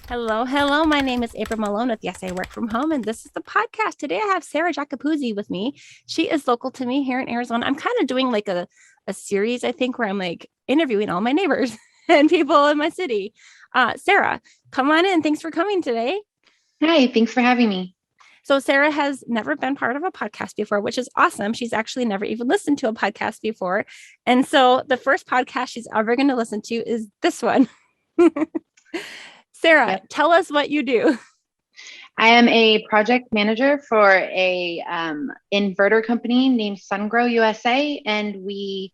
Hello, hello. My name is April Malone with Yes, I Work From Home, and this is the podcast. Today I have Sarah Giacopuzzi with me. She is local to me here in Arizona. I'm kind of doing like a series, I think, where I'm like interviewing all my neighbors and people in my city. Sarah, come on in. Thanks for coming today. Hi, thanks for having me. So, Sarah has never been part of a podcast before, which is awesome. She's actually never even listened to a podcast before. And so, the first podcast she's ever going to listen to is this one. Sarah, Yep. tell us what you do. I am a project manager for a inverter company named SunGrow USA, and we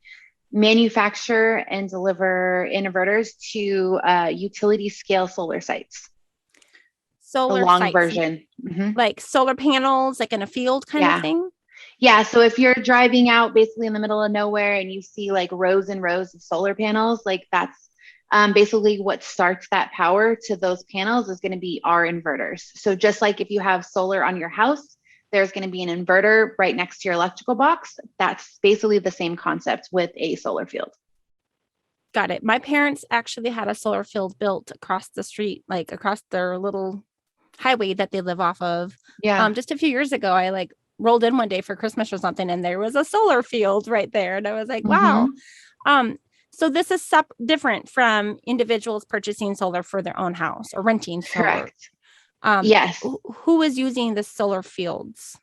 manufacture and deliver inverters to utility scale solar sites. The Solar long sites, version. like solar panels, like in a field kind of Yeah. thing. Yeah. So if you're driving out basically in the middle of nowhere and you see like rows and rows of solar panels, like that's basically what starts that power to those panels is going to be our inverters. So just like if you have solar on your house, there's going to be an inverter right next to your electrical box. That's basically the same concept with a solar field. Got it. My parents actually had a solar field built across the street, like across their little highway that they live off of. Yeah. Just a few years ago, I like rolled in one day for Christmas or something, and there was a solar field right there. And I was like, wow. Mm-hmm. Um, so this is different from individuals purchasing solar for their own house or renting solar. Correct. Yes. Who is using the solar fields?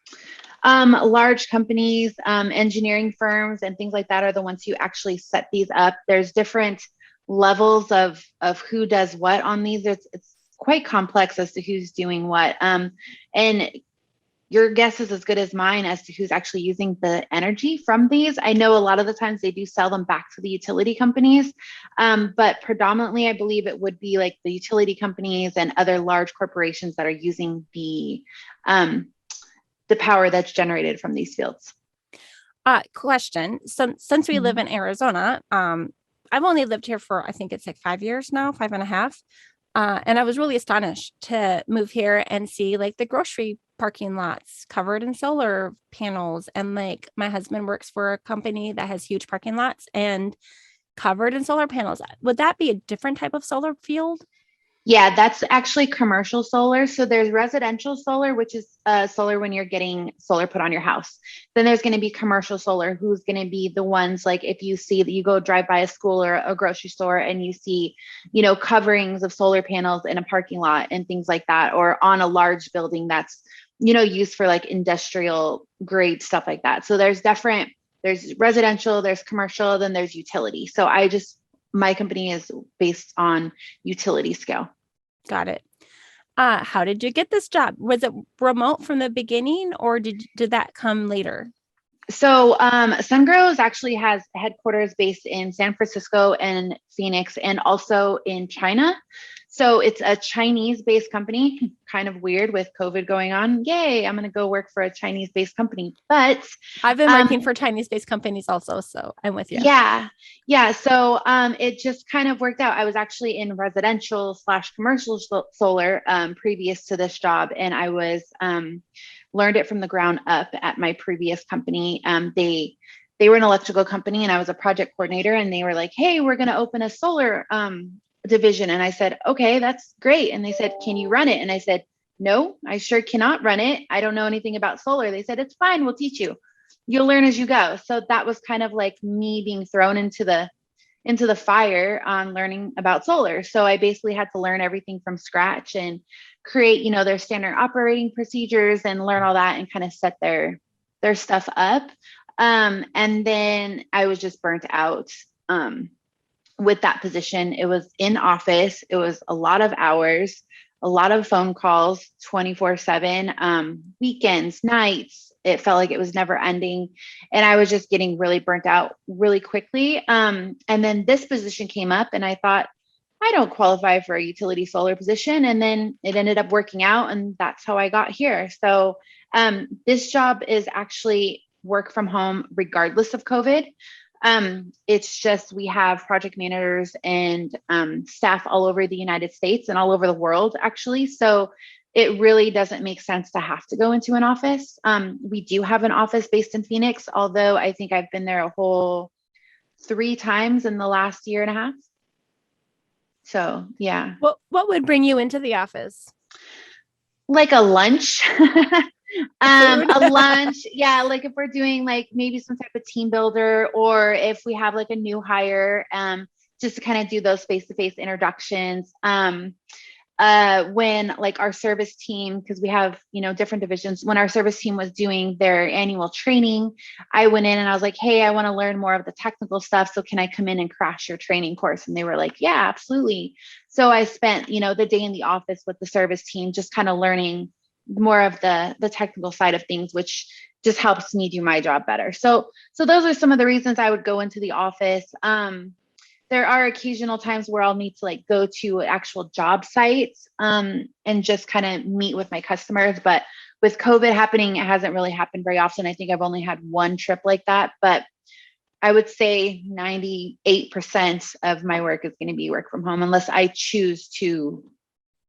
Large companies, engineering firms, and things like that are the ones who actually set these up. There's different levels of who does what on these. It's quite complex as to who's doing what. And your guess is as good as mine as to who's actually using the energy from these. I know a lot of the times they do sell them back to the utility companies, but predominantly I believe it would be like the utility companies and other large corporations that are using the power that's generated from these fields. Question. So since we live Mhm. in Arizona, I've only lived here for I think it's like 5 years now, five and a half. And I was really astonished to move here and see like the grocery parking lots covered in solar panels. And like my husband works for a company that has huge parking lots and covered in solar panels. Would that be a different type of solar field? Yeah, that's actually commercial solar. So there's residential solar, which is solar when you're getting solar put on your house. Then there's going to be commercial solar, who's going to be the ones like if you see that you go drive by a school or a grocery store and you see, coverings of solar panels in a parking lot and things like that, or on a large building that's, used for like industrial grade stuff like that. So there's residential, there's commercial, then there's utility. So my company is based on utility scale. Got it. How did you get this job? Was it remote from the beginning or did that come later? So SunGrows actually has headquarters based in San Francisco and Phoenix and also in China. So it's a Chinese-based company, kind of weird with COVID going on. Yay, I'm going to go work for a Chinese-based company. But I've been working um, for Chinese-based companies also, so I'm with you. yeah, yeah. So it just kind of worked out. I was actually in residential slash commercial solar previous to this job, and I was learned it from the ground up at my previous company. They were an electrical company, and I was a project coordinator. And they were like, "Hey, we're going to open a solar division." And I said, "Okay, that's great." And they said, "Can you run it?" And I said, "No, I sure cannot run it. I don't know anything about solar." They said, "It's fine. We'll teach you. You'll learn as you go." So that was kind of like me being thrown into the fire on learning about solar. So I basically had to learn everything from scratch and create, their standard operating procedures and learn all that and kind of set their stuff up. And then I was just burnt out with that position. It was in office. It was a lot of hours, a lot of phone calls, 24/7, weekends, nights. It felt like it was never ending. And I was just getting really burnt out really quickly. And then this position came up and I thought, I don't qualify for a utility solar position. And then it ended up working out. And that's how I got here. So this job is actually work from home regardless of COVID. It's just we have project managers and staff all over the United States and all over the world, actually. So it really doesn't make sense to have to go into an office. We do have an office based in Phoenix, although I think I've been there a whole 3 times in the last year and a half. So yeah, What would bring you into the office? like a lunch. Food. A lunch. Yeah. Like if we're doing like maybe some type of team builder, or if we have like a new hire, just to kind of do those face-to-face introductions. When like our service team, because we have, different divisions, when our service team was doing their annual training, I went in and I was like, hey, I want to learn more of the technical stuff. So can I come in and crash your training course? And they were like, yeah, absolutely. So I spent, the day in the office with the service team, just kind of learning more of the technical side of things, which just helps me do my job better. So those are some of the reasons I would go into the office. There are occasional times where I'll need to like go to actual job sites, and just kind of meet with my customers. But with COVID happening, it hasn't really happened very often. I think I've only had one trip like that, but I would say 98% of my work is going to be work from home, unless I choose to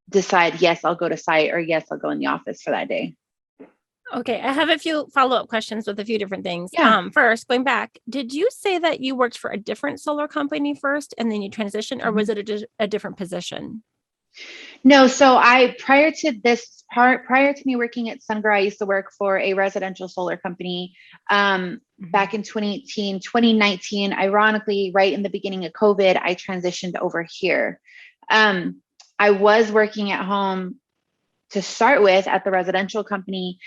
decide, yes, I'll go to site, or yes, I'll go in the office for that day. Okay, I have a few follow-up questions with a few different things. Yeah. First, going back, did you say that you worked for a different solar company first and then you transitioned, or was it a different position? No, so prior to this part, prior to me working at SunGrow, I used to work for a residential solar company, back in 2018, 2019. Ironically, right in the beginning of COVID, I transitioned over here. I was working at home to start with at the residential company,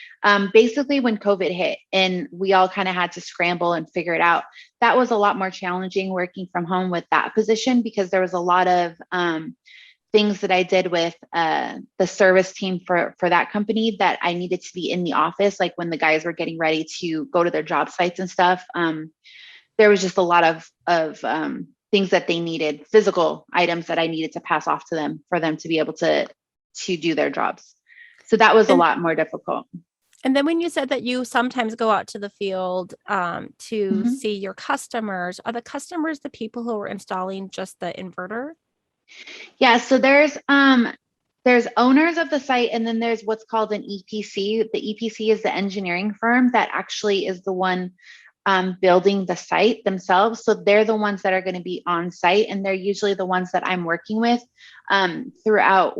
basically when COVID hit and we all kind of had to scramble and figure it out. That was a lot more challenging working from home with that position, because there was a lot of things that I did with the service team for that company that I needed to be in the office, like when the guys were getting ready to go to their job sites and stuff. There was just a lot of things that they needed, physical items that I needed to pass off to them for them to be able to do their jobs. So that was a lot more difficult. And then when you said that you sometimes go out to the field to Mhm. see your customers, are the customers the people who are installing just the inverter? Yeah, so there's owners of the site, and then there's what's called an EPC. The EPC is the engineering firm that actually is the one building the site themselves. So they're the ones that are going to be on site, and they're usually the ones that I'm working with throughout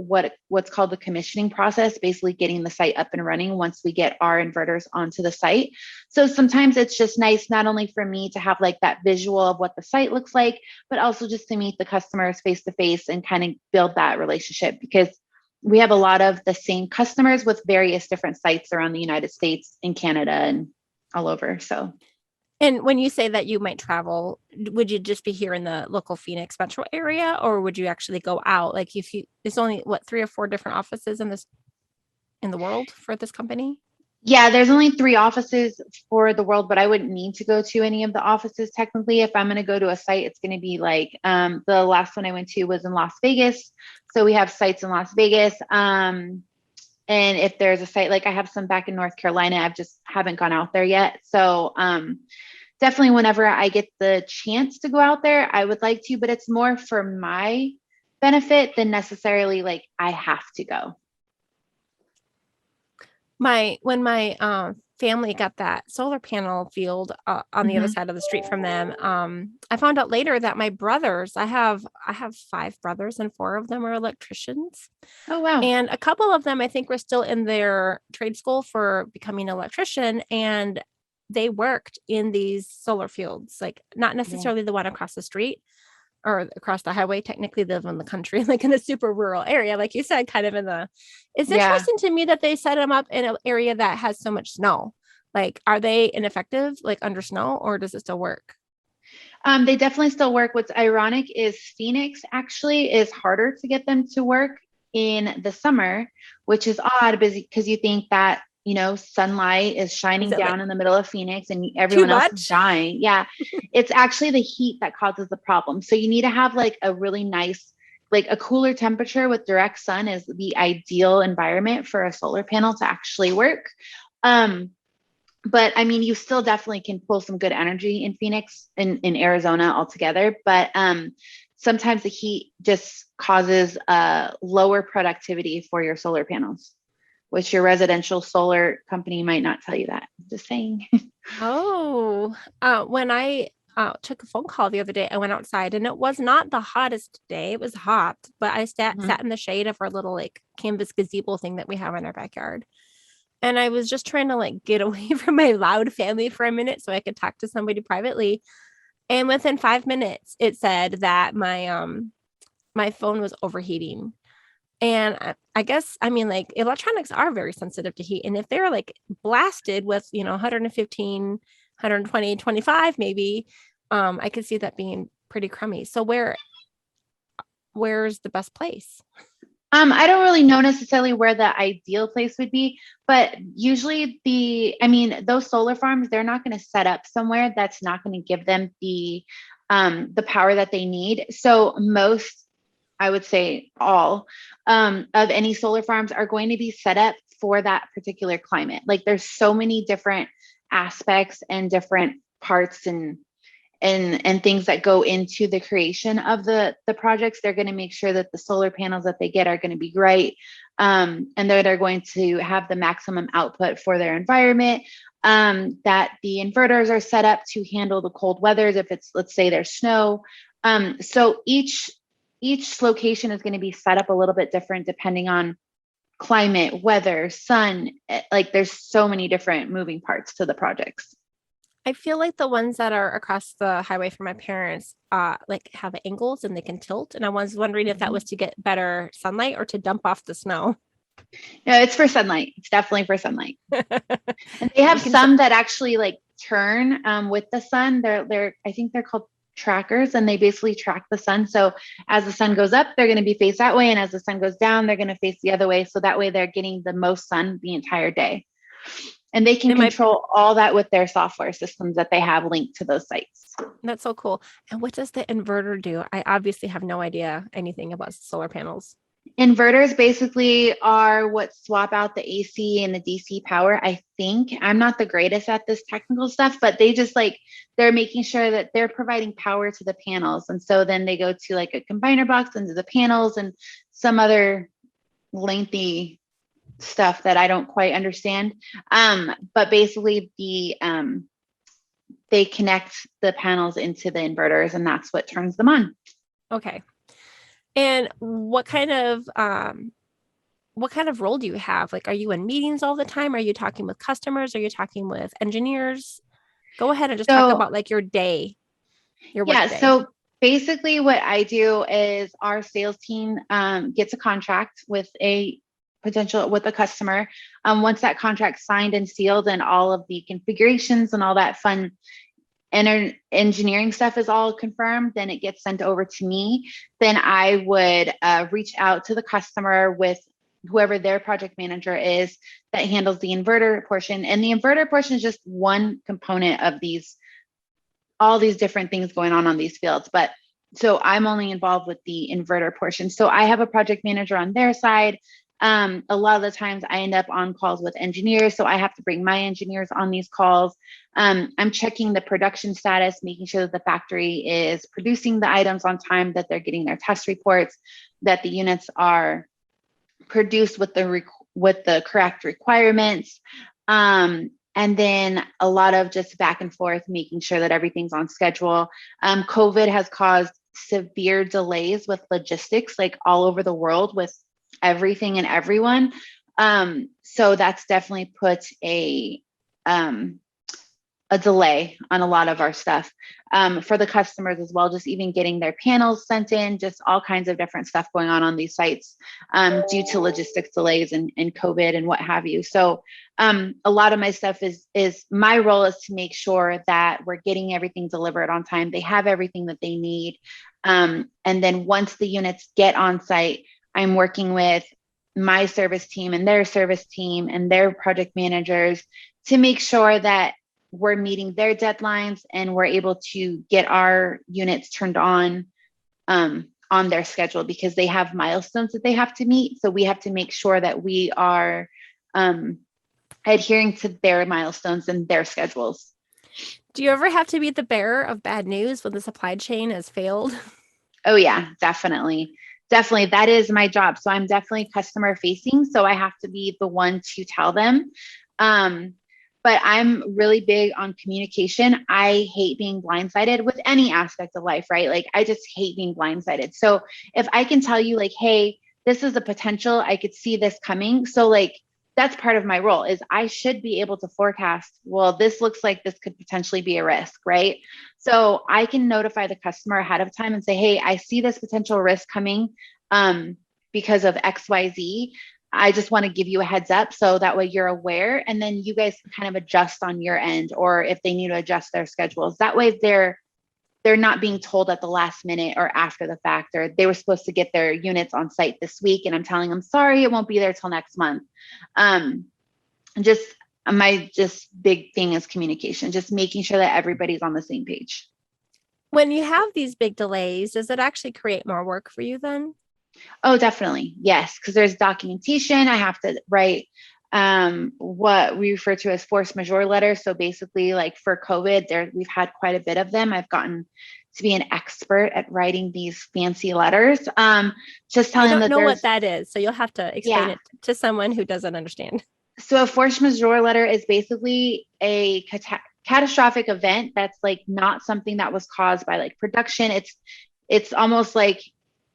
what's called the commissioning process, basically getting the site up and running once we get our inverters onto the site. So sometimes it's just nice not only for me to have like that visual of what the site looks like, but also just to meet the customers face to face and kind of build that relationship, because we have a lot of the same customers with various different sites around the United States and Canada and all over. So And when you say that you might travel, would you just be here in the local Phoenix metro area, or would you actually go out? Like if you, it's only what, 3 or 4 different offices in the world for this company? yeah, there's only 3 offices for the world, but I wouldn't need to go to any of the offices technically. If I'm going to go to a site, it's going to be like the last one I went to was in Las Vegas. So we have sites in Las Vegas. And if there's a site, like I have some back in North Carolina, I've just haven't gone out there yet. So definitely whenever I get the chance to go out there, I would like to, but it's more for my benefit than necessarily like I have to go. When my family got that solar panel field on the other Mhm. side of the street from them, I found out later that my brothers, I have 5 brothers and 4 of them are electricians. Oh, wow. And a couple of them, I think, were still in their trade school for becoming an electrician. And they worked in these solar fields, like not Yeah. necessarily the one across the street or across the highway. Technically, they live in the country, like in a super rural area, like you said, kind of in the. It's Yeah. interesting to me that they set them up in an area that has so much snow. Like, are they ineffective, like under snow, or does it still work? They definitely still work. What's ironic is Phoenix actually is harder to get them to work in the summer, which is odd because you think that, sunlight is Is shining it like down in the middle of Phoenix and too everyone else is much? dying. Yeah. It's actually the heat that causes the problem. So you need to have like a really nice, like a cooler temperature with direct sun is the ideal environment for a solar panel to actually work. Um, but I mean, you still definitely can pull some good energy in Phoenix in Arizona altogether. But sometimes the heat just causes lower productivity for your solar panels, which your residential solar company might not tell you that. Just saying. Oh, when I took a phone call the other day. I went outside and it was not the hottest day. It was hot, but I sat in the shade of our little like canvas gazebo thing that we have in our backyard. And I was just trying to like get away from my loud family for a minute so I could talk to somebody privately. And within 5 minutes, it said that my phone was overheating. And I guess, I mean, like electronics are very sensitive to heat. And if they're like blasted with, 115, 120, 25, maybe, I could see that being pretty crummy. So where's the best place? I don't really know necessarily where the ideal place would be, but usually those solar farms, they're not going to set up somewhere that's not going to give them the power that they need. So most, I would say all of any solar farms are going to be set up for that particular climate. Like there's so many different aspects and different parts and things that go into the creation of the projects. They're going to make sure that the solar panels that they get are going to be right, and that they're going to have the maximum output for their environment, that the inverters are set up to handle the cold weathers if it's, let's say, there's snow. So each location is going to be set up a little bit different depending on climate, weather, sun. Like there's so many different moving parts to the projects. I feel like the ones that are across the highway from my parents, like have angles and they can tilt. And I was wondering if that was to get better sunlight or to dump off the snow. No, it's for sunlight. It's definitely for sunlight. And they have some that actually like turn with the sun. I think they're called trackers, and they basically track the sun. So as the sun goes up, they're going to be faced that way. And as the sun goes down, they're going to face the other way. So that way they're getting the most sun the entire day. And they can control all that with their software systems that they have linked to those sites. That's so cool. And what does the inverter do? I obviously have no idea anything about solar panels. Inverters basically are what swap out the AC and the DC power. I think I'm not the greatest at this technical stuff, but they're making sure that they're providing power to the panels. And so then they go to like a combiner box into the panels and some other lengthy stuff that I don't quite understand. But basically they connect the panels into the inverters, and that's what turns them on. Okay. And what kind of role do you have? Like, are you in meetings all the time? Are you talking with customers? Are you talking with engineers? Go ahead and just talk about like your day, your work day. So basically what I do is our sales team gets a contract with a customer. Once that contract's signed and sealed and all of the configurations and all that fun engineering stuff is all confirmed, then it gets sent over to me. Then I would reach out to the customer with whoever their project manager is that handles the inverter portion. And the inverter portion is just one component of all these different things going on these fields. But so I'm only involved with the inverter portion. So I have a project manager on their side. A lot of the times I end up on calls with engineers, so I have to bring my engineers on these calls. I'm checking the production status, making sure that the factory is producing the items on time, that they're getting their test reports, that the units are produced with the correct requirements. And then a lot of just back and forth, making sure that everything's on schedule. COVID has caused severe delays with logistics, like all over the world with everything and everyone. So that's definitely put a delay on a lot of our stuff for the customers as well, just even getting their panels sent in, just all kinds of different stuff going on these sites due to logistics delays and COVID and what have you. So a lot of my stuff is my role is to make sure that we're getting everything delivered on time. They have everything that they need. And then once the units get on site, I'm working with my service team and their service team and their project managers to make sure that we're meeting their deadlines and we're able to get our units turned on their schedule, because they have milestones that they have to meet. So we have to make sure that we are adhering to their milestones and their schedules. Do you ever have to be the bearer of bad news when the supply chain has failed? Oh yeah, definitely. Definitely. That is my job. So I'm definitely customer facing. So I have to be the one to tell them. but I'm really big on communication. I hate being blindsided with any aspect of life, right? Like I just hate being blindsided. So if I can tell you like, hey, this is a potential, I could see this coming. So like that's part of my role is I should be able to forecast, well, this looks like this could potentially be a risk, right? So I can notify the customer ahead of time and say, hey, I see this potential risk coming because of XYZ. I just want to give you a heads up so that way you're aware, and then you guys can kind of adjust on your end, or if they need to adjust their schedules. That way they're not being told at the last minute or after the fact, or they were supposed to get their units on site this week and I'm telling them, sorry, it won't be there till next month. Just my big thing is communication, just making sure that everybody's on the same page. When you have these big delays, does it actually create more work for you then? Oh, definitely. Yes. Because there's documentation. I have to write what we refer to as force majeure letters. So basically like for COVID, we've had quite a bit of them. I've gotten to be an expert at writing these fancy letters. Just telling I them don't that know what there's, that is. So you'll have to explain yeah. it to someone who doesn't understand. So a force majeure letter is basically a catastrophic event that's like not something that was caused by like production. It's almost like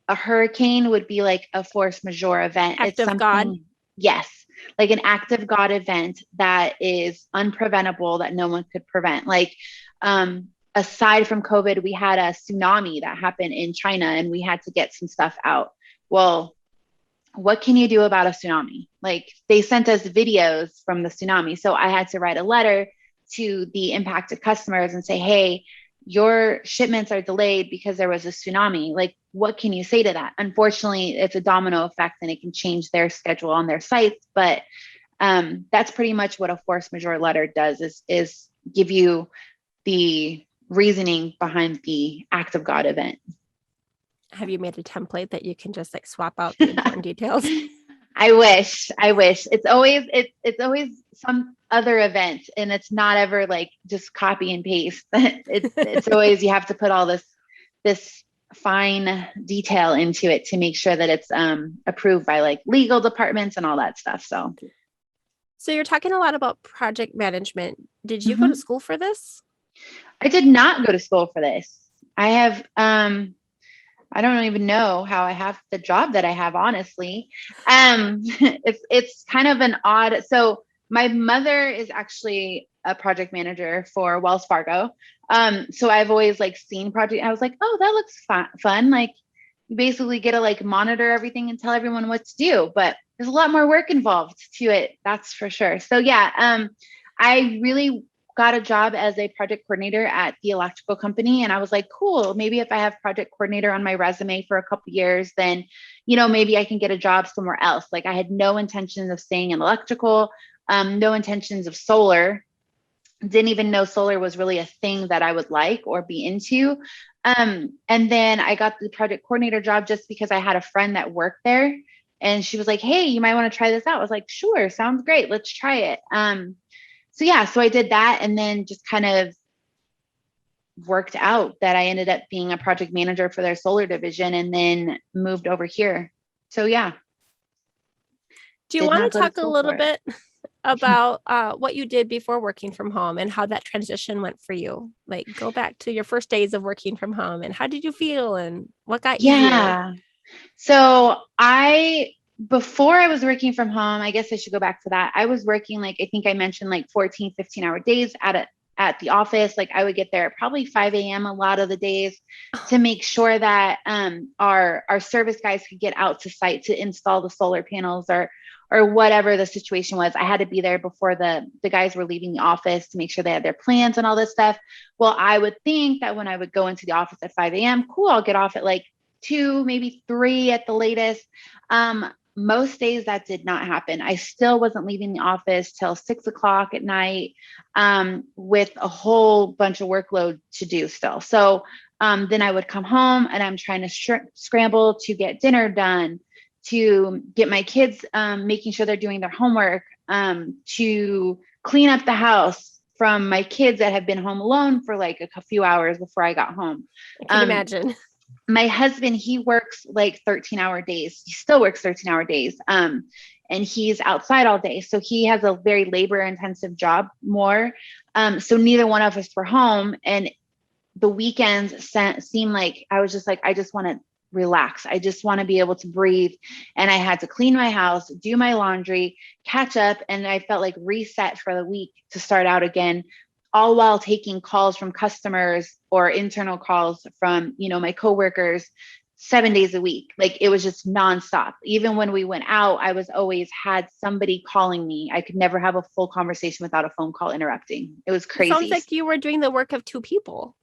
a hurricane would be like a force majeure event. Act It's of something, God. yes, like an act of God event that is unpreventable, that no one could prevent. Like, aside from COVID, we had a tsunami that happened in China and we had to get some stuff out. Well, what can you do about a tsunami? Like they sent us videos from the tsunami. So I had to write a letter to the impacted customers and say, hey, your shipments are delayed because there was a tsunami. Like, what can you say to that? Unfortunately, it's a domino effect and it can change their schedule on their sites. But that's pretty much what a force majeure letter does is give you the reasoning behind the act of God event. Have you made a template that you can just like swap out the important details? I wish. It's always some other event, and it's not ever like just copy and paste. It's always you have to put all this fine detail into it to make sure that it's approved by like legal departments and all that stuff. So you're talking a lot about project management. Did you go to Mhm. school for this? I did not go to school for this. I have I don't even know how I have the job that I have, honestly. It's kind of an odd. So my mother is actually a project manager for Wells Fargo. So I've always like seen project. I was like, oh, that looks fun. Like you basically get to like monitor everything and tell everyone what to do, but there's a lot more work involved to it. That's for sure. So yeah, I really got a job as a project coordinator at the electrical company. And I was like, cool, maybe if I have project coordinator on my resume for a couple years, then, maybe I can get a job somewhere else. Like I had no intentions of staying in electrical, no intentions of solar. Didn't even know solar was really a thing that I would like or be into. And then I got the project coordinator job just because I had a friend that worked there. And she was like, hey, you might want to try this out. I was like, sure, sounds great. Let's try it. So I did that and then just kind of worked out that I ended up being a project manager for their solar division and then moved over here. So yeah. Do you want to talk a little bit about what you did before working from home and how that transition went for you? Like go back to your first days of working from home and how did you feel and what got easier? So before I was working from home, I guess I should go back to that. I was working like, I think I mentioned like 14, 15-hour days at the office. Like I would get there at probably 5 a.m. a lot of the days to make sure that our service guys could get out to site to install the solar panels or whatever the situation was. I had to be there before the guys were leaving the office to make sure they had their plans and all this stuff. Well, I would think that when I would go into the office at 5 a.m., cool, I'll get off at like 2, maybe 3 at the latest. Most days that did not happen. I still wasn't leaving the office till 6 o'clock at night with a whole bunch of workload to do still. So then I would come home and I'm trying to scramble to get dinner done, to get my kids, making sure they're doing their homework, to clean up the house from my kids that have been home alone for like a few hours before I got home. I can imagine. My husband, he works like 13-hour days. He still works 13-hour days. and he's outside all day. So he has a very labor intensive job more. So neither one of us were home, and the weekends seemed like I was just like, I just want to relax. I just want to be able to breathe. And I had to clean my house, do my laundry, catch up. And I felt like reset for the week to start out again, all while taking calls from customers or internal calls from, my coworkers 7 days a week. Like it was just nonstop. Even when we went out, I was always had somebody calling me. I could never have a full conversation without a phone call interrupting. It was It sounds crazy. like you were doing the work of two people.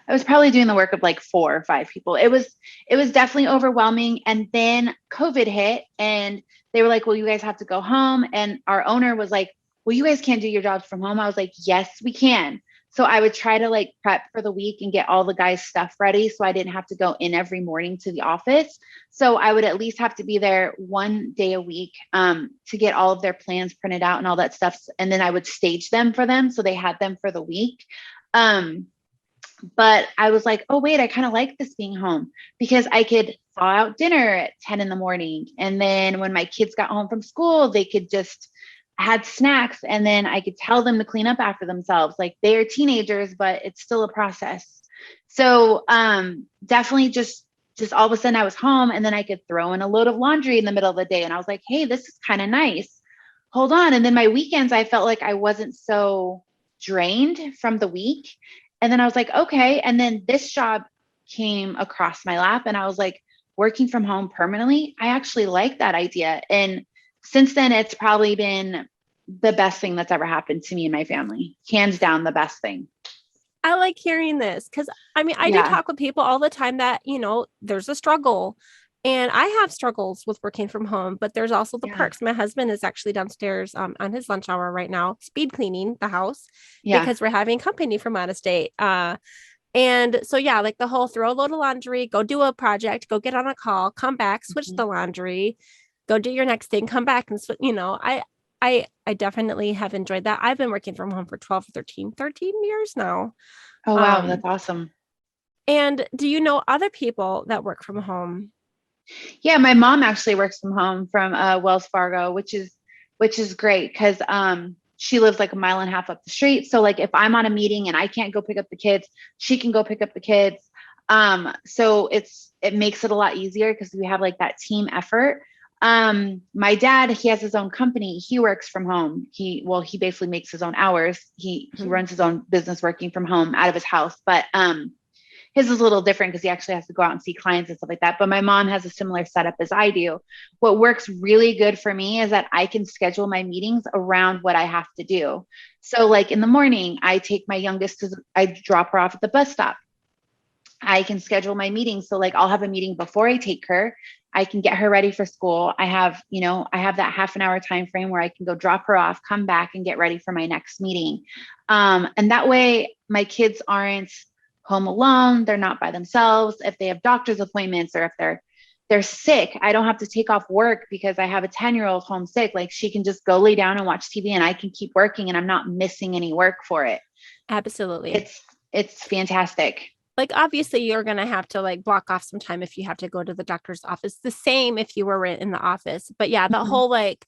I was probably doing the work of like 4 or 5 people. It was definitely overwhelming. And then COVID hit and they were like, well, you guys have to go home. And our owner was like, well, you guys can't do your jobs from home. I was like, yes, we can. So I would try to like prep for the week and get all the guys' stuff ready. So I didn't have to go in every morning to the office. So I would at least have to be there 1 day a week to get all of their plans printed out and all that stuff. And then I would stage them for them. So they had them for the week. But I was like, oh, wait, I kind of like this being home because I could thaw out dinner at 10 in the morning. And then when my kids got home from school, they could just had snacks and then I could tell them to clean up after themselves. Like they are teenagers, but it's still a process. So definitely just all of a sudden I was home and then I could throw in a load of laundry in the middle of the day. And I was like, hey, this is kind of nice. Hold on. And then my weekends, I felt like I wasn't so drained from the week. And then I was like, okay. And then this job came across my lap and I was like, working from home permanently. I actually like that idea. And since then, it's probably been the best thing that's ever happened to me and my family. Hands down, the best thing. I like hearing this because I do talk with people all the time that, there's a struggle. And I have struggles with working from home, but there's also the perks. My husband is actually downstairs on his lunch hour right now, speed cleaning the house because we're having company from out of state. And so, like the whole throw a load of laundry, go do a project, go get on a call, come back, switch the laundry, go do your next thing, come back. And, I definitely have enjoyed that. I've been working from home for 13 years now. Oh, wow. That's awesome. And do you know other people that work from home? Yeah, my mom actually works from home from Wells Fargo, which is great because she lives like a mile and a half up the street. So like if I'm on a meeting and I can't go pick up the kids, she can go pick up the kids. So it makes it a lot easier because we have like that team effort. My dad, he has his own company. He works from home. He basically makes his own hours. He runs his own business working from home out of his house. But his is a little different because he actually has to go out and see clients and stuff like that. But my mom has a similar setup as I do. What works really good for me is that I can schedule my meetings around what I have to do. So like in the morning, I take my youngest, I drop her off at the bus stop. I can schedule my meetings. So like I'll have a meeting before I take her. I can get her ready for school. I have that half an hour time frame where I can go drop her off, come back and get ready for my next meeting. And that way my kids aren't home alone. They're not by themselves. If they have doctor's appointments or if they're sick, I don't have to take off work because I have a 10-year-old home sick. Like she can just go lay down and watch TV and I can keep working and I'm not missing any work for it. Absolutely. It's fantastic. Like, obviously you're going to have to like block off some time if you have to go to the doctor's office, the same if you were in the office. But yeah, the whole like,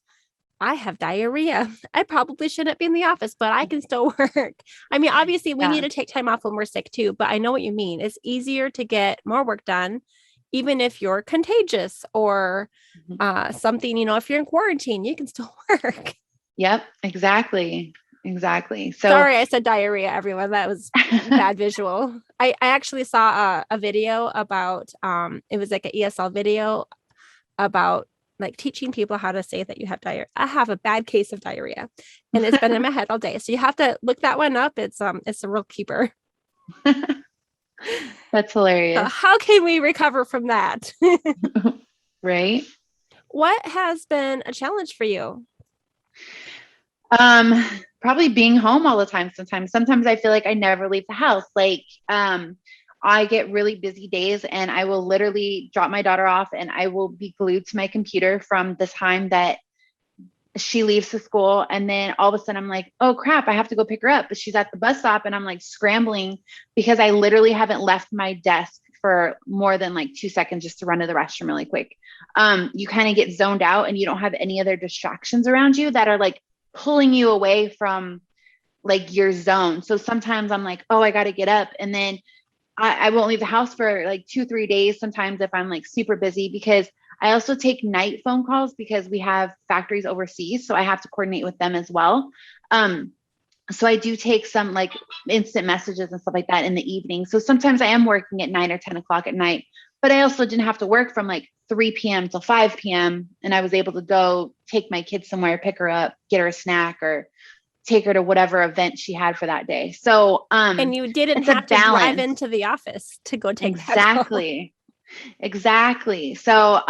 I have diarrhea. I probably shouldn't be in the office, but I can still work. I mean, obviously we need to take time off when we're sick too, but I know what you mean. It's easier to get more work done, even if you're contagious or something, if you're in quarantine, you can still work. Yep, exactly. So sorry, I said diarrhea, everyone. That was bad visual. I actually saw a video about, it was like an ESL video about like teaching people how to say that you have diarrhea. I have a bad case of diarrhea and it's been in my head all day. So you have to look that one up. It's a real keeper. That's hilarious. So how can we recover from that? Right. What has been a challenge for you? Probably being home all the time. Sometimes I feel like I never leave the house. Like, I get really busy days and I will literally drop my daughter off and I will be glued to my computer from the time that she leaves to school. And then all of a sudden I'm like, oh crap, I have to go pick her up. But she's at the bus stop and I'm like scrambling because I literally haven't left my desk for more than like 2 seconds just to run to the restroom really quick, you kind of get zoned out and you don't have any other distractions around you that are like pulling you away from like your zone. So sometimes I'm like, oh, I got to get up. And then I won't leave the house for like 2-3 days. Sometimes if I'm like super busy, because I also take night phone calls because we have factories overseas. So I have to coordinate with them as well. So I do take some like instant messages and stuff like that in the evening. So sometimes I am working at 9 or 10 o'clock at night, but I also didn't have to work from like 3 p.m. till 5 p.m. And I was able to go take my kid somewhere, pick her up, get her a snack, or take her to whatever event she had for that day. So, and you didn't it's a have to drive balance. into the office to go take that call. Exactly. Exactly. So,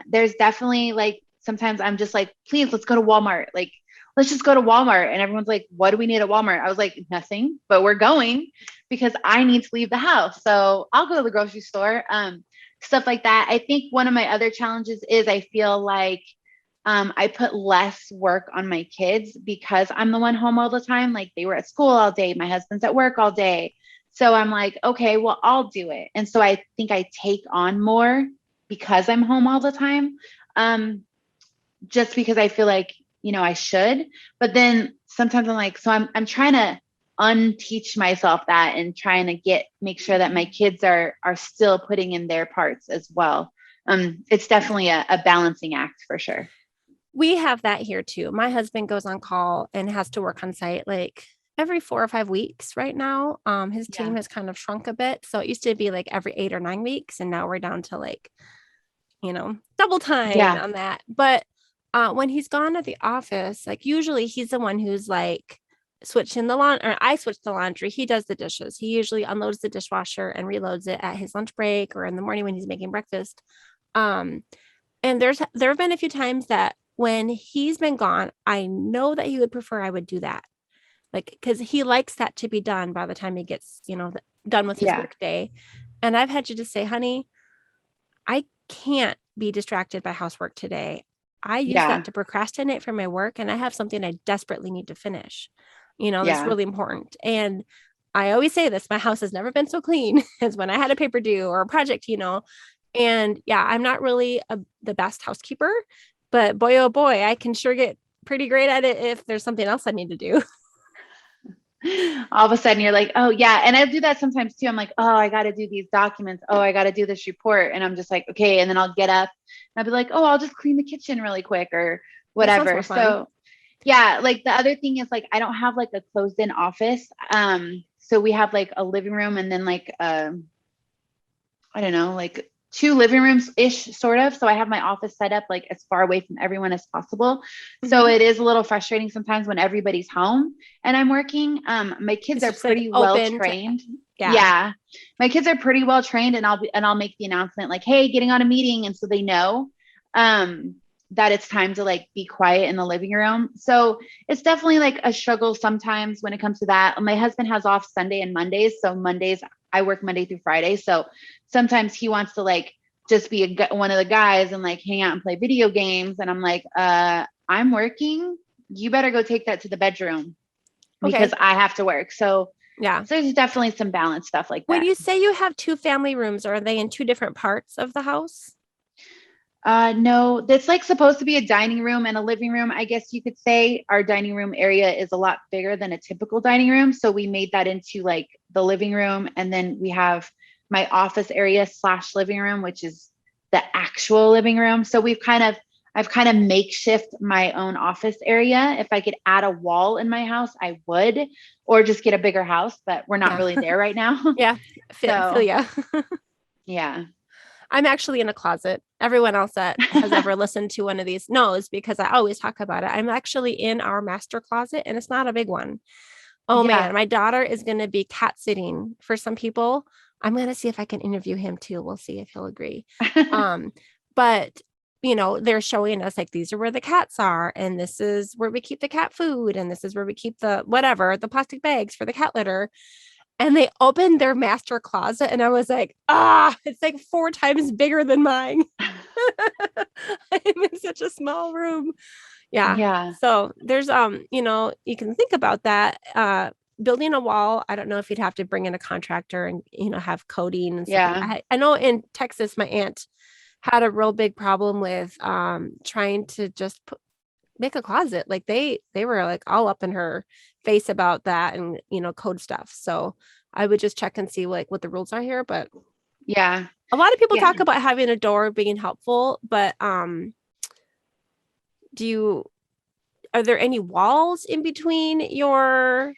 there's definitely like, sometimes I'm just like, please, let's go to Walmart. Like, let's just go to Walmart. And everyone's like, what do we need at Walmart? I was like, nothing, but we're going because I need to leave the house. So I'll go to the grocery store, stuff like that. I think one of my other challenges is I feel like, I put less work on my kids because I'm the one home all the time. Like they were at school all day. My husband's at work all day. So I'm like, okay, well, I'll do it. And so I think I take on more because I'm home all the time. Just because I feel like, I should, but then sometimes I'm like, so I'm trying to unteach myself that and trying to make sure that my kids are still putting in their parts as well. It's definitely a balancing act for sure. We have that here too. My husband goes on call and has to work on site like every 4 or 5 weeks right now. His team has kind of shrunk a bit. So it used to be like every 8 or 9 weeks. And now we're down to like, double time on that. But when he's gone at the office, like usually he's the one who's like switching the laundry, or I switch the laundry. He does the dishes. He usually unloads the dishwasher and reloads it at his lunch break or in the morning when he's making breakfast. And there have been a few times that when he's been gone, I know that he would prefer I would do that. Like, because he likes that to be done by the time he gets, done with his work day. And I've had to just say, honey, I can't be distracted by housework today. I use that to procrastinate from my work, and I have something I desperately need to finish. That's really important. And I always say this, my house has never been so clean as when I had a paper due or a project, and I'm not really the best housekeeper, but boy, oh boy, I can sure get pretty great at it if there's something else I need to do. All of a sudden you're like, oh yeah. And I do that sometimes too. I'm like, oh, I got to do these documents. Oh, I got to do this report. And I'm just like, okay. And then I'll get up and I'll be like, oh, I'll just clean the kitchen really quick or whatever. So yeah, like the other thing is like, I don't have like a closed in office. So we have like a living room and then like, I don't know, like 2 living rooms ish sort of. So I have my office set up like as far away from everyone as possible. Mm-hmm. So it is a little frustrating sometimes when everybody's home and I'm working. My kids are pretty well trained. Yeah. My kids are pretty well trained and I'll make the announcement like, hey, getting on a meeting. And so they know, that it's time to like be quiet in the living room. So it's definitely like a struggle sometimes when it comes to that. My husband has off Sunday and Mondays. So Mondays, I work Monday through Friday. So sometimes he wants to like just be one of the guys and like hang out and play video games. And I'm like, I'm working. You better go take that to the bedroom because I have to work. So so there's definitely some balance stuff like that. When you say you have 2 family rooms, are they in 2 different parts of the house? No, that's like supposed to be a dining room and a living room. I guess you could say our dining room area is a lot bigger than a typical dining room. So we made that into like the living room. And then we have my office area / living room, which is the actual living room. So I've kind of makeshift my own office area. If I could add a wall in my house, I would, or just get a bigger house, but we're not really there right now. Feel ya. Yeah. I'm actually in a closet. Everyone else that has ever listened to one of these knows because I always talk about it. I'm actually in our master closet and it's not a big one. Oh man, my daughter is going to be cat sitting for some people. I'm going to see if I can interview him too. We'll see if he'll agree. But they're showing us like, these are where the cats are. And this is where we keep the cat food. And this is where we keep the plastic bags for the cat litter. And they opened their master closet and I was like, it's like 4 times bigger than mine. I'm in such a small room. Yeah. So there's, you can think about that. building a wall, I don't know if you'd have to bring in a contractor and, have coding and stuff. Yeah. I know in Texas, my aunt had a real big problem with trying to just make a closet. Like they were like all up in her face about that and, code stuff. So I would just check and see like what the rules are here. But Yeah. a lot of people Yeah. talk about having a door being helpful, but are there any walls in between your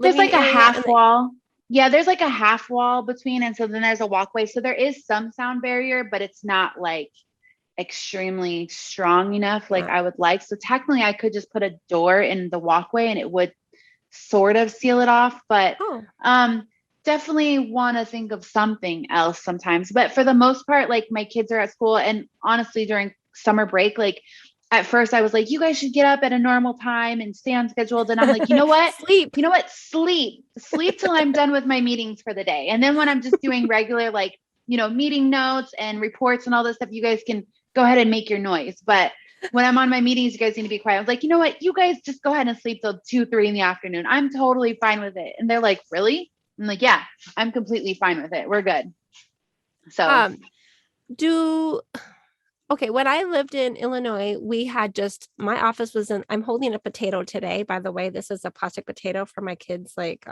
There's living like a area half and wall. Yeah, there's like a half wall between, and so then there's a walkway. So there is some sound barrier, but it's not like extremely strong enough like I would like. So technically I could just put a door in the walkway and it would sort of seal it off, but definitely want to think of something else sometimes. But for the most part, like my kids are at school, and honestly during summer break, like at first I was like, you guys should get up at a normal time and stay on schedule. Then I'm like, you know what? Sleep. You know what? Sleep till I'm done with my meetings for the day. And then when I'm just doing regular, like, meeting notes and reports and all this stuff, you guys can go ahead and make your noise. But when I'm on my meetings, you guys need to be quiet. I was like, you know what? You guys just go ahead and sleep till 2, 3 in the afternoon. I'm totally fine with it. And they're like, really? I'm like, yeah, I'm completely fine with it. We're good. So, okay, when I lived in Illinois, we had my office was I'm holding a potato today, by the way. This is a plastic potato for my kids, like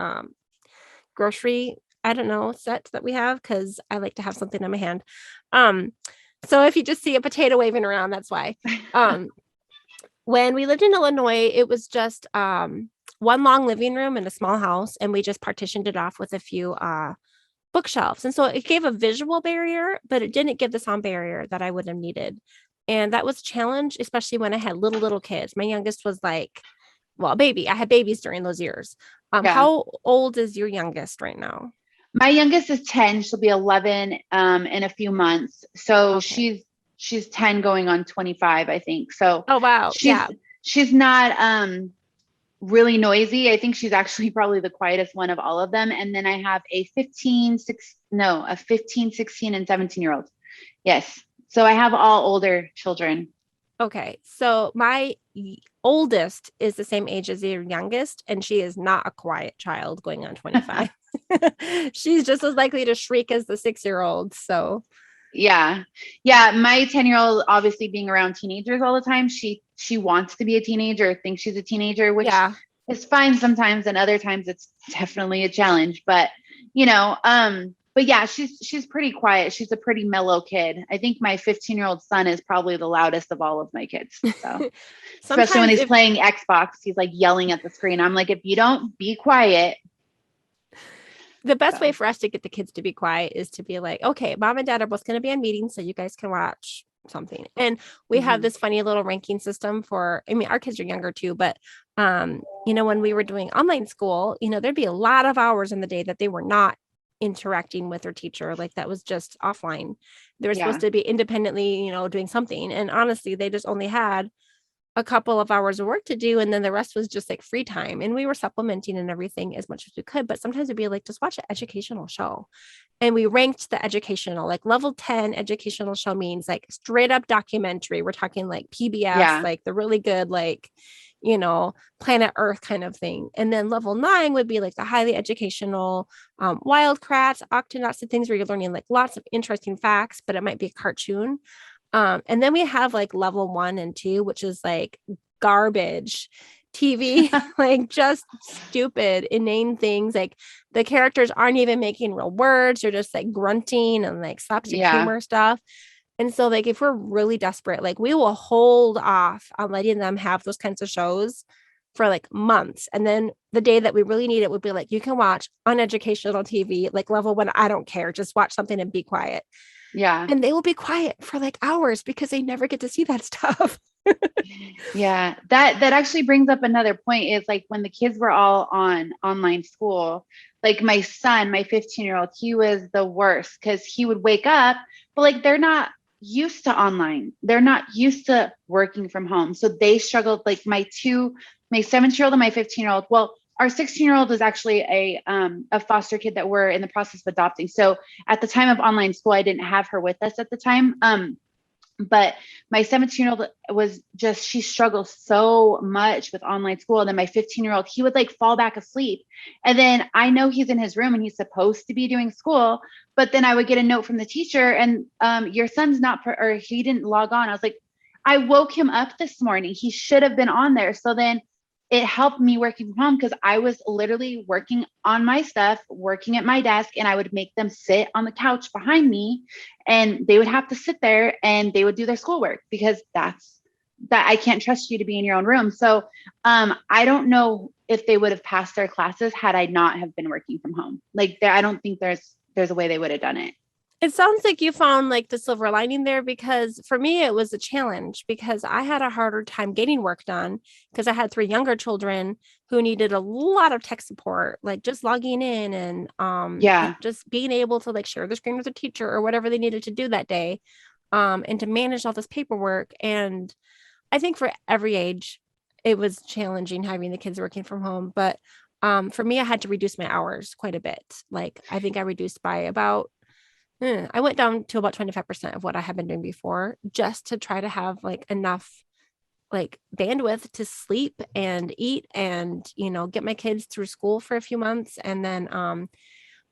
grocery, I don't know, set that we have, because I like to have something in my hand. So if you just see a potato waving around, that's why. When we lived in Illinois, it was just one long living room in a small house, and we just partitioned it off with a few bookshelves. And so it gave a visual barrier, but it didn't give the sound barrier that I would have needed. And that was a challenge, especially when I had little kids. My youngest was like, well, a baby. I had babies during those years. How old is your youngest right now? My youngest is 10. She'll be 11 in a few months. So she's 10 going on 25, I think. So oh wow. She's not really noisy. I think she's actually probably the quietest one of all of them. And then I have a 15, 16, and 17-year-old. Yes. So I have all older children. Okay. So my oldest is the same age as your youngest, and she is not a quiet child going on 25. She's just as likely to shriek as the 6-year-old. So yeah. My 10-year-old, obviously being around teenagers all the time, she wants to be a teenager, thinks she's a teenager, which is fine sometimes. And other times it's definitely a challenge, but yeah, she's pretty quiet. She's a pretty mellow kid. I think my 15-year-old son is probably the loudest of all of my kids. So especially when he's playing Xbox, he's like yelling at the screen. I'm like, if you don't be quiet. The best way for us to get the kids to be quiet is to be like, okay, mom and dad are both going to be on meetings, so you guys can watch something. And we have this funny little ranking system our kids are younger too, but when we were doing online school, there'd be a lot of hours in the day that they were not interacting with their teacher. Like that was just offline. They were supposed to be independently, doing something. And honestly, they just only had a couple of hours of work to do, and then the rest was just like free time, and we were supplementing and everything as much as we could. But sometimes it'd be like, just watch an educational show, and we ranked the educational, like level 10 educational show means like straight up documentary. We're talking like PBS, like the really good, like Planet Earth kind of thing. And then level 9 would be like the highly educational Wildcrats, Octonauts, and things where you're learning like lots of interesting facts, but it might be a cartoon. And then we have like level 1 and 2, which is like garbage TV, like just stupid, inane things. Like the characters aren't even making real words. They're just like grunting and like slapstick humor stuff. And so like, if we're really desperate, like we will hold off on letting them have those kinds of shows for like months. And then the day that we really need it would be like, you can watch uneducational TV, like level 1. I don't care. Just watch something and be quiet. Yeah. And they will be quiet for like hours because they never get to see that stuff. Yeah. That actually brings up another point, is like when the kids were all on online school, like my son, my 15-year-old, he was the worst because he would wake up, but like they're not used to online. They're not used to working from home. So they struggled, like my 7-year-old and my 15-year-old. Well, our 16-year-old is actually a foster kid that we're in the process of adopting. So at the time of online school, I didn't have her with us at the time. But my 17-year-old was just, she struggles so much with online school. And then my 15-year-old, he would like fall back asleep. And then I know he's in his room and he's supposed to be doing school, but then I would get a note from the teacher and your son's not, or he didn't log on. I was like, I woke him up this morning. He should have been on there. So then it helped me working from home because I was literally working on my stuff, working at my desk, and I would make them sit on the couch behind me and they would have to sit there and they would do their schoolwork because that's that I can't trust you to be in your own room. So I don't know if they would have passed their classes had I not have been working from home. Like I don't think there's a way they would have done it. It sounds like you found like the silver lining there, because for me, it was a challenge because I had a harder time getting work done because I had 3 younger children who needed a lot of tech support, like just logging in and Yeah. just being able to like share the screen with a teacher or whatever they needed to do that day, and to manage all this paperwork. And I think for every age, it was challenging having the kids working from home. But for me, I had to reduce my hours quite a bit. Like I think I reduced by about I went down to about 25% of what I had been doing before, just to try to have like enough like bandwidth to sleep and eat and, get my kids through school for a few months. And then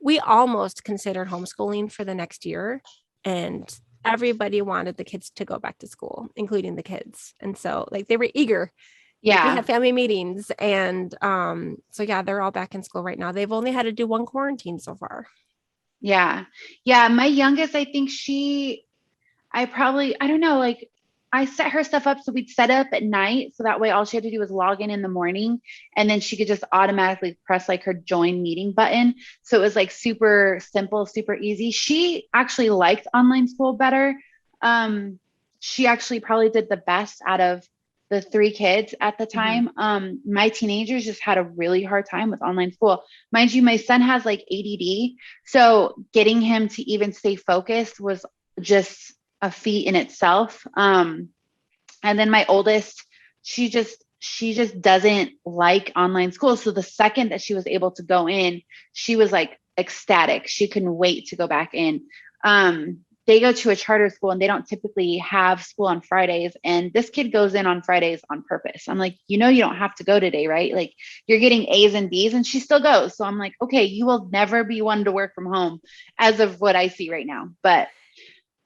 we almost considered homeschooling for the next year, and everybody wanted the kids to go back to school, including the kids. And so like they were eager. Like we Yeah. had family meetings, and so yeah, they're all back in school right now. They've only had to do one quarantine so far. Yeah. Yeah. My youngest, I think I don't know, like I set her stuff up so we'd set up at night. So that way all she had to do was log in the morning and then she could just automatically press like her join meeting button. So it was like super simple, super easy. She actually liked online school better. She actually probably did the best out of the 3 kids at the time. My teenagers just had a really hard time with online school. Mind you, my son has like ADD. So getting him to even stay focused was just a feat in itself. And then my oldest, she just doesn't like online school. So the second that she was able to go in, she was like ecstatic. She couldn't wait to go back in. They go to a charter school and they don't typically have school on Fridays. And this kid goes in on Fridays on purpose. I'm like, you don't have to go today, right? Like you're getting A's and B's, and she still goes. So I'm like, okay, you will never be one to work from home as of what I see right now. But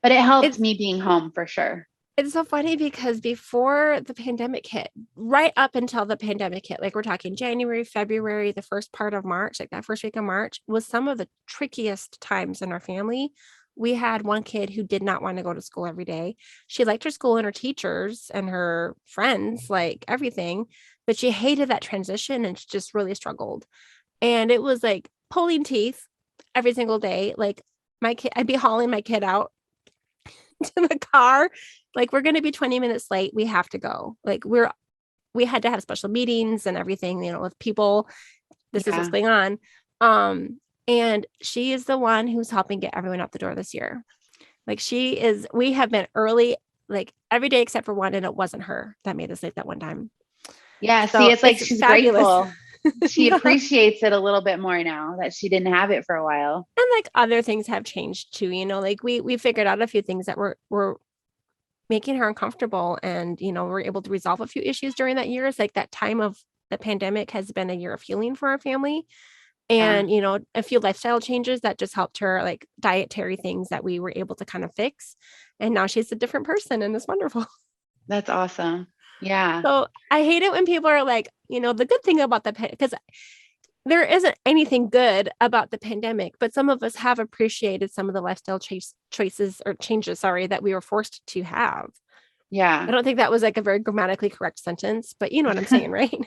it helped It's me being home for sure. It's so funny because before the pandemic hit, right up until the pandemic hit, like we're talking January, February, the first part of March, like that first week of March was some of the trickiest times in our family. We had one kid who did not want to go to school every day. She liked her school and her teachers and her friends, like everything, but she hated that transition and she just really struggled. And it was like pulling teeth every single day. Like my kid, I'd be hauling my kid out to the car, like we're going to be 20 minutes late, we have to go. Like we had to have special meetings and everything, with people. This is what's Yeah. going on. And she is the one who's helping get everyone out the door this year. Like we have been early like every day except for one, and it wasn't her that made us late that one time. Yeah. See, So it's like it's she's fabulous. grateful. She Yeah. appreciates it a little bit more now that she didn't have it for a while. And like other things have changed too, like we figured out a few things that were making her uncomfortable, and we're able to resolve a few issues during that year. It's like that time of the pandemic has been a year of healing for our family, Yeah. and a few lifestyle changes that just helped her, like dietary things that we were able to kind of fix, and now she's a different person and it's wonderful. That's awesome. Yeah. So I hate it when people are like, the good thing about because there isn't anything good about the pandemic, but some of us have appreciated some of the lifestyle choices or changes, sorry, that we were forced to have. I Yeah. don't think that was like a very grammatically correct sentence, but you know what I'm saying, right?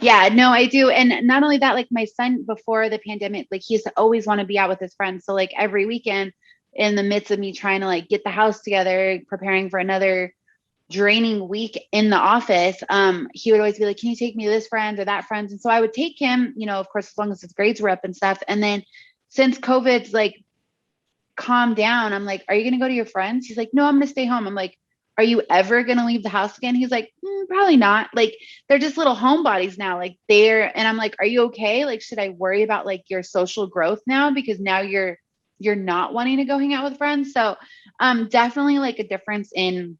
Yeah, no, I do. And not only that, like my son before the pandemic, like he used to always want to be out with his friends. So like every weekend in the midst of me trying to like get the house together, preparing for another draining week in the office, he would always be like, can you take me to this friend or that friend? And so I would take him, of course, as long as his grades were up and stuff. And then since COVID's like calmed down, I'm like, are you going to go to your friends? He's like, no, I'm going to stay home. I'm like, are you ever going to leave the house again? He's like, probably not. Like, they're just little homebodies now. Like and I'm like, are you okay? Like, should I worry about like your social growth now? Because now you're you're not wanting to go hang out with friends. So definitely like a difference in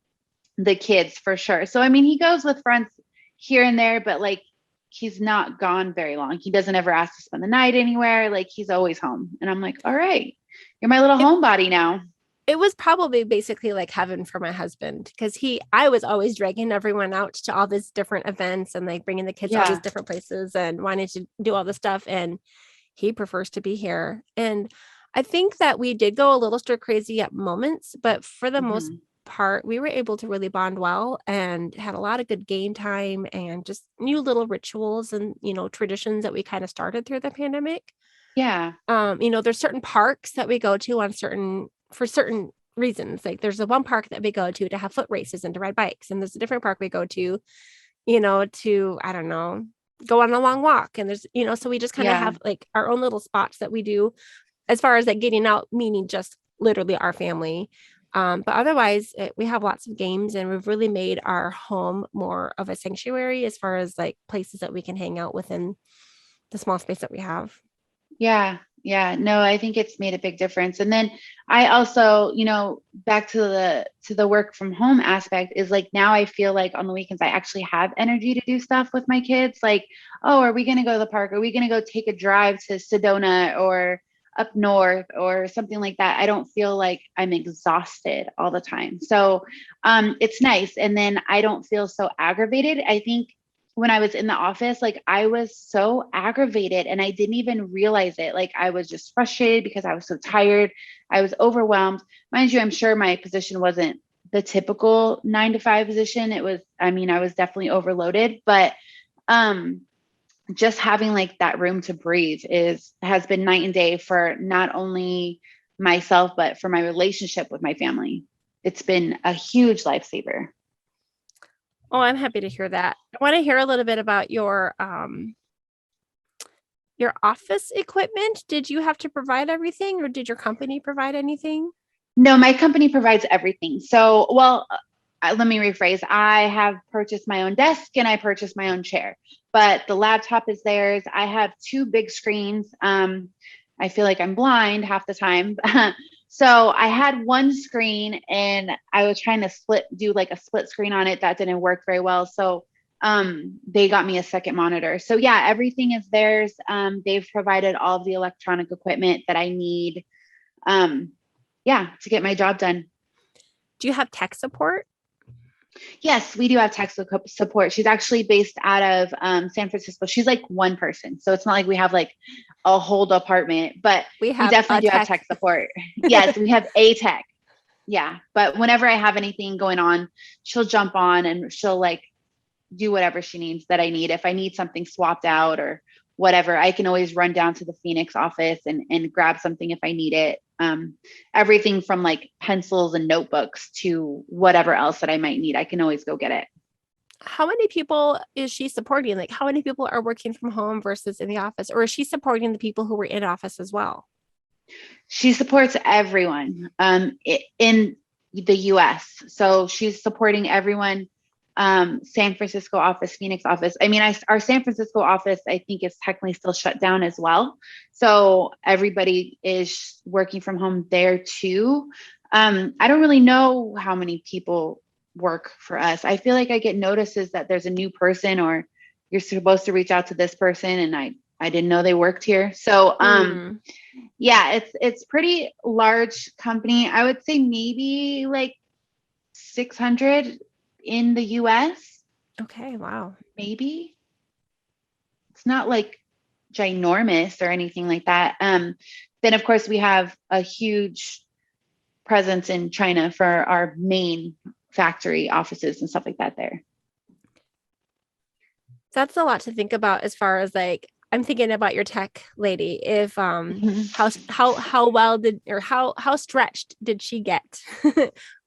the kids for sure. So I mean, he goes with friends here and there, but like he's not gone very long. He doesn't ever ask to spend the night anywhere. Like he's always home. And I'm like, all right, you're my little homebody now. It was probably basically like heaven for my husband because I was always dragging everyone out to all these different events and like bringing the kids all these Yeah. different places and wanting to do all this stuff. And he prefers to be here. And I think that we did go a little stir crazy at moments, but for the most Mhm. part, we were able to really bond well and had a lot of good game time and just new little rituals and, traditions that we kind of started through the pandemic. Yeah. There's certain parks that we go to for certain reasons. Like there's the one park that we go to have foot races and to ride bikes. And there's a different park we go to, I don't know, go on a long walk. And there's, so we just kind of Yeah. have like our own little spots that we do as far as like getting out, meaning just literally our family. But otherwise we have lots of games and we've really made our home more of a sanctuary as far as like places that we can hang out within the small space that we have. Yeah. Yeah. No, I think it's made a big difference. And then I also, back to the work from home aspect is like now I feel like on the weekends I actually have energy to do stuff with my kids. Like, oh, are we going to go to the park? Are we going to go take a drive to Sedona or up north or something like that? I don't feel like I'm exhausted all the time. So it's nice. And then I don't feel so aggravated. I think when I was in the office, like I was so aggravated and I didn't even realize it. Like I was just frustrated because I was so tired. I was overwhelmed. Mind you, I'm sure my position wasn't the typical 9 to 5 position. It was, I mean, I was definitely overloaded, but just having like that room to breathe has been night and day for not only myself, but for my relationship with my family. It's been a huge lifesaver. Oh, I'm happy to hear that. I want to hear a little bit about your office equipment. Did you have to provide everything or did your company provide anything? No, my company provides everything. So, well, let me rephrase. I have purchased my own desk and I purchased my own chair, but the laptop is theirs. I have 2 big screens. I feel like I'm blind half the time. So I had one screen and I was trying to do like a split screen on it. That didn't work very well. So they got me a second monitor. So yeah, everything is theirs. They've provided all of the electronic equipment that I need. To get my job done. Do you have tech support? Yes, we do have tech support. She's actually based out of San Francisco. She's like one person. So it's not like we have like a whole department, but We we have definitely a do have tech. tech support. Yes, we have a tech. Yeah. But whenever I have anything going on, she'll jump on and she'll like do whatever she needs that I need. If I need something swapped out or whatever, I can always run down to the Phoenix office and grab something if I need it. Everything from like pencils and notebooks to whatever else that I might need, I can always go get it. How many people is she supporting? Like how many people are working from home versus in the office? Or is she supporting the people who were in office as well? She supports everyone in the US. So she's supporting everyone, San Francisco office, Phoenix office. I mean, our San Francisco office, I think is technically still shut down as well. So everybody is working from home there too. I don't really know how many people work for us. I feel like I get notices that there's a new person or you're supposed to reach out to this person and I didn't know they worked here. So yeah, it's pretty large company. I would say maybe like 600 in the US, Okay, wow. maybe. It's not like ginormous or anything like that. Then of course we have a huge presence in China for our main factory offices and stuff like that there. That's a lot to think about as far as like I'm thinking about your tech lady. If how well did or how stretched did she get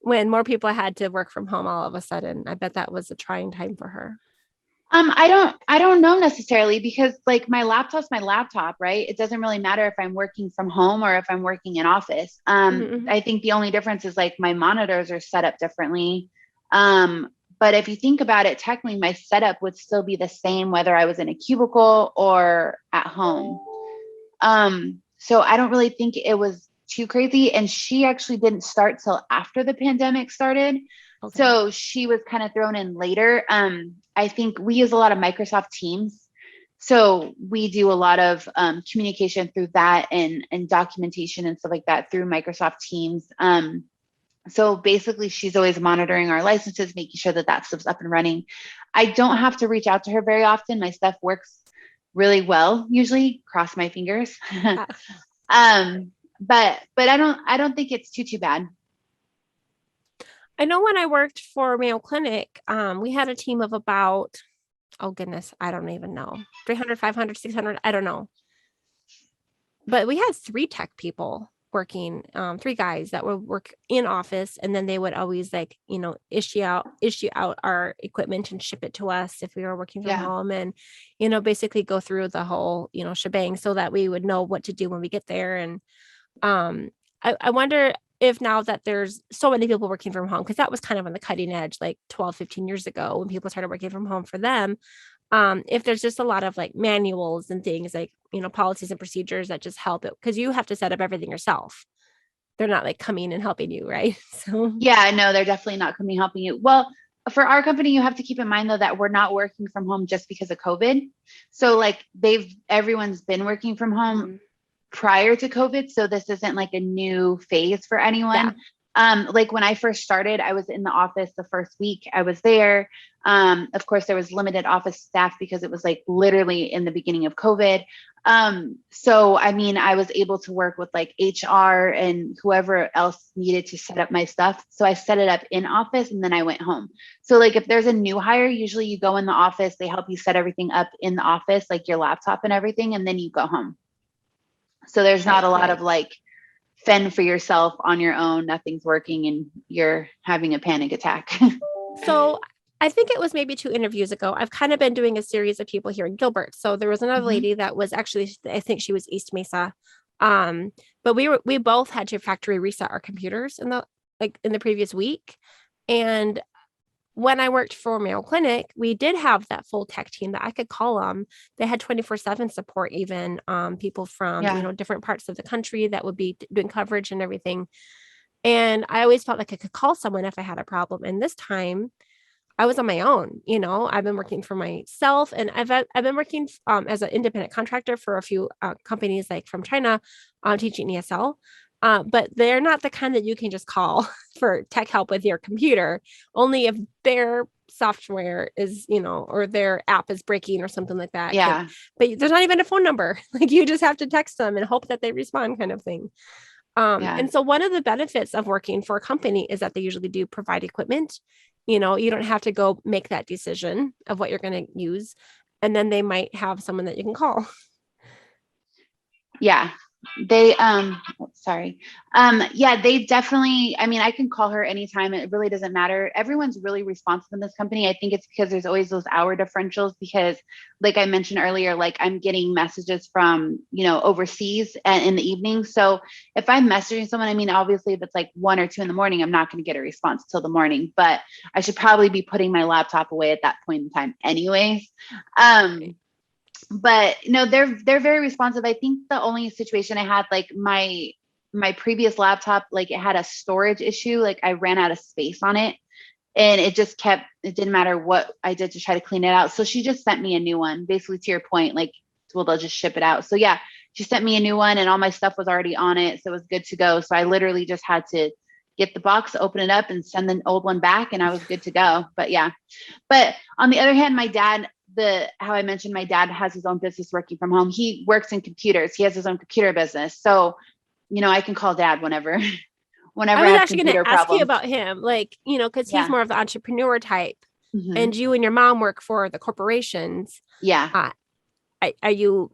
when more people had to work from home all of a sudden? I bet that was a trying time for her. I don't know necessarily because like my laptop's my laptop, right? It doesn't really matter if I'm working from home or if I'm working in office. Mm-hmm. I think the only difference is like my monitors are set up differently. But if you think about it, technically my setup would still be the same whether I was in a cubicle or at home. So I don't really think it was too crazy. And she actually didn't start till after the pandemic started. Okay. So she was kind of thrown in later. I think we use a lot of Microsoft Teams. So we do a lot of communication through that and documentation and stuff like that through Microsoft Teams. So basically she's always monitoring our licenses, making sure that that stuff's up and running. I don't have to reach out to her very often. My stuff works really well, usually, cross my fingers. But I don't think it's too bad. I know when I worked for Mayo Clinic, we had a team of about, oh goodness, I don't even know, 300, 500, 600, I don't know. But we had 3 tech people working, 3 guys that would work in office, and then they would always like, issue out our equipment and ship it to us if we were working from home, and, basically go through the whole, shebang so that we would know what to do when we get there. And I wonder if now that there's so many people working from home, because that was kind of on the cutting edge, like 12, 15 years ago when people started working from home for them. If there's just a lot of like manuals and things like, policies and procedures that just help it, because you have to set up everything yourself. They're not like coming and helping you, right? So yeah, no, they're definitely not coming helping you. Well, for our company, you have to keep in mind though that we're not working from home just because of COVID. So like everyone's been working from home prior to COVID. So this isn't like a new phase for anyone. Like when I first started, I was in the office the first week I was there. Of course, there was limited office staff because it was like literally in the beginning of COVID. So, I mean, I was able to work with like HR and whoever else needed to set up my stuff. So I set it up in office and then I went home. So like if there's a new hire, usually you go in the office, they help you set everything up in the office, like your laptop and everything, and then you go home. So there's not a lot of like fend for yourself on your own, nothing's working and you're having a panic attack. So I think it was maybe 2 interviews ago. I've kind of been doing a series of people here in Gilbert. So there was another lady that was actually, I think she was East Mesa. But we both had to factory reset our computers in the previous week. And when I worked for Mayo Clinic, we did have that full tech team that I could call them. They had 24/7 support, even people from, different parts of the country that would be doing coverage and everything. And I always felt like I could call someone if I had a problem. And this time I was on my own. I've been working for myself, and I've been working as an independent contractor for a few companies like from China, teaching ESL. But they're not the kind that you can just call for tech help with your computer, only if their software is, or their app is breaking or something like that. Yeah. But there's not even a phone number. Like you just have to text them and hope that they respond, kind of thing. And so one of the benefits of working for a company is that they usually do provide equipment. You don't have to go make that decision of what you're going to use. And then they might have someone that you can call. Yeah. They, sorry. Yeah, they definitely, I mean, I can call her anytime. It really doesn't matter. Everyone's really responsive in this company. I think it's because there's always those hour differentials because like I mentioned earlier, like I'm getting messages from, overseas and in the evening. So if I'm messaging someone, I mean, obviously if it's like 1 or 2 in the morning, I'm not going to get a response till the morning, but I should probably be putting my laptop away at that point in time anyways. But no, they're very responsive. I think the only situation I had, like my previous laptop, like it had a storage issue. Like I ran out of space on it and it didn't matter what I did to try to clean it out. So she just sent me a new one, basically to your point, like, well, they'll just ship it out. So yeah, she sent me a new one and all my stuff was already on it. So it was good to go. So I literally just had to get the box, open it up and send the old one back. And I was good to go. But yeah, but on the other hand, my dad, how I mentioned, my dad has his own business working from home. He works in computers. He has his own computer business. So, I can call dad whenever I was actually going to ask you about him, like, because he's more of the entrepreneur type and you and your mom work for the corporations. Yeah. Are you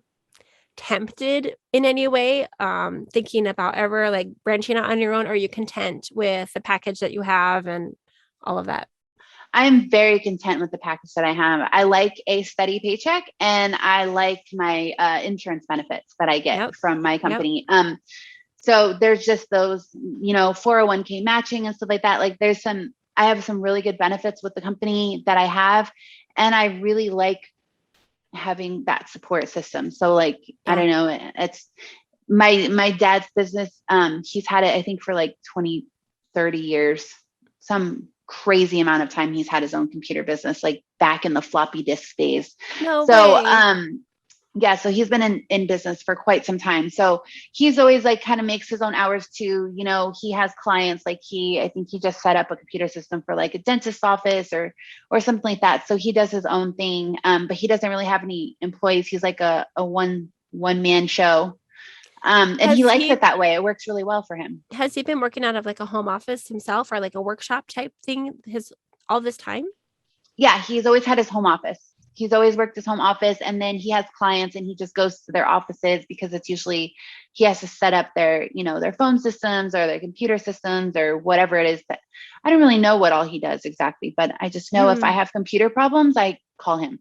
tempted in any way, thinking about ever like branching out on your own? Or are you content with the package that you have and all of that? I'm very content with the package that I have. I like a steady paycheck and I like my insurance benefits that I get from my company. So there's just those, 401k matching and stuff like that. Like I have some really good benefits with the company that I have. And I really like having that support system. So like, I don't know, My dad's business, he's had it, I think, for like 20, 30 years, some crazy amount of time. He's had his own computer business, like back in the floppy disk days. No So, way. yeah, so he's been in business for quite some time. So he's always like kind of makes his own hours too. You know, he has clients like I think he just set up a computer system for like a dentist's office or something like that. So he does his own thing. But he doesn't really have any employees. He's like a one man show. And he likes it that way. It works really well for him. Has he been working out of like a home office himself or like a workshop type thing all this time? Yeah, he's always had his home office. He's always worked his home office, and then he has clients and he just goes to their offices because it's usually he has to set up their, their phone systems or their computer systems or whatever it is. That I don't really know what all he does exactly, but I just know if I have computer problems, I call him.